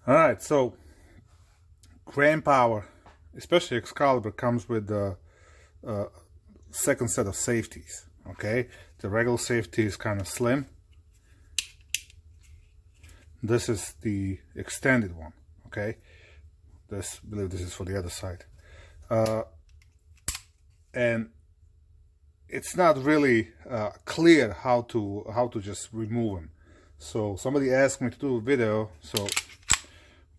Alright, so Grand Power, especially Excalibur, comes with the second set of safeties. Okay, the regular safety is kind of slim. This is the extended one. Okay, I believe this is for the other side, and it's not really clear how to just remove them. So somebody asked me to do a video, so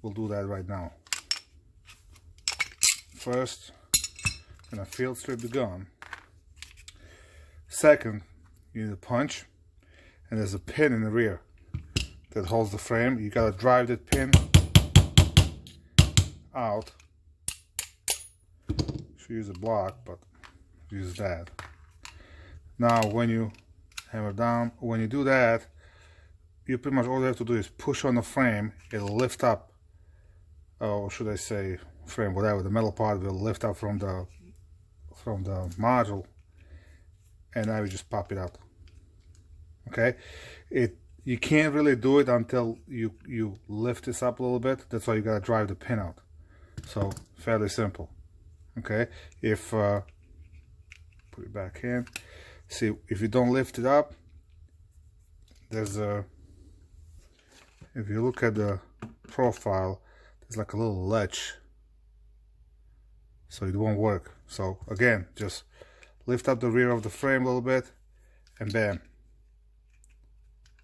we'll do that right now. First, I'm gonna field strip the gun. Second, you need a punch, and there's a pin in the rear that holds the frame. You gotta drive that pin out. Should use a block, but use that. Now, when you hammer down, when you do that, you pretty much all you have to do is push on the frame. It'll lift up, or should I say, frame, whatever. The metal part will lift up from the module, and now you just pop it out. Okay, you can't really do it until you lift this up a little bit. That's why you gotta drive the pin out. So fairly simple. Okay, if put it back in. See, if you don't lift it up, there's a, if you look at the profile, there's like a little ledge, so it won't work. So again, just lift up the rear of the frame a little bit, and bam,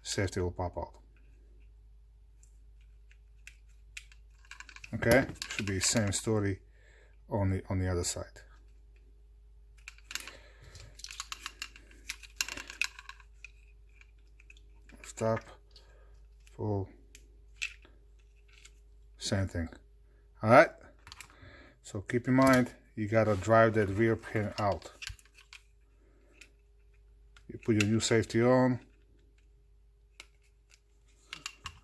safety will pop out. Okay, should be the same story on the other side. Stop, full, same thing. All right, so keep in mind, you gotta drive that rear pin out. You put your new safety on,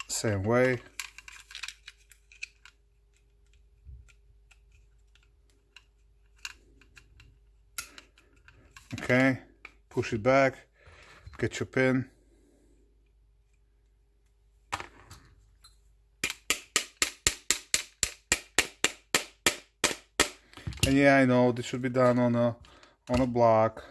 same way. Okay, push it back, get your pin. And yeah, I know this should be done on a block.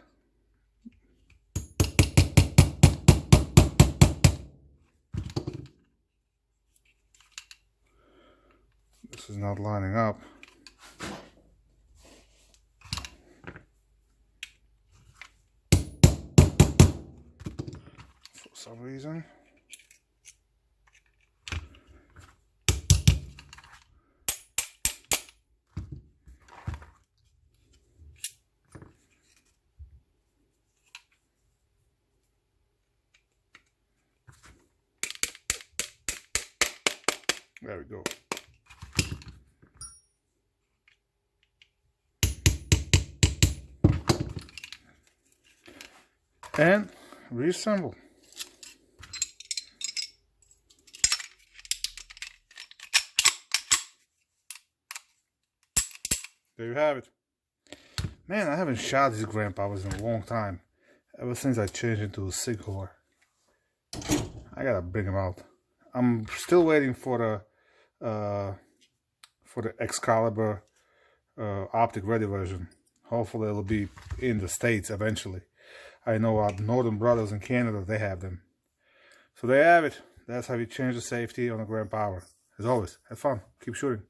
This is not lining up. For some reason. There we go. And reassemble. There you have it. Man, I haven't shot these Grand Powers in a long time. Ever since I changed into a Sighor. I gotta bring them out. I'm still waiting for the Excalibur optic ready version. Hopefully it'll be in the States eventually. I know our northern brothers in Canada, they have them. So there you have it. That's how you change the safety on a Grand Power. As always, have fun. Keep shooting.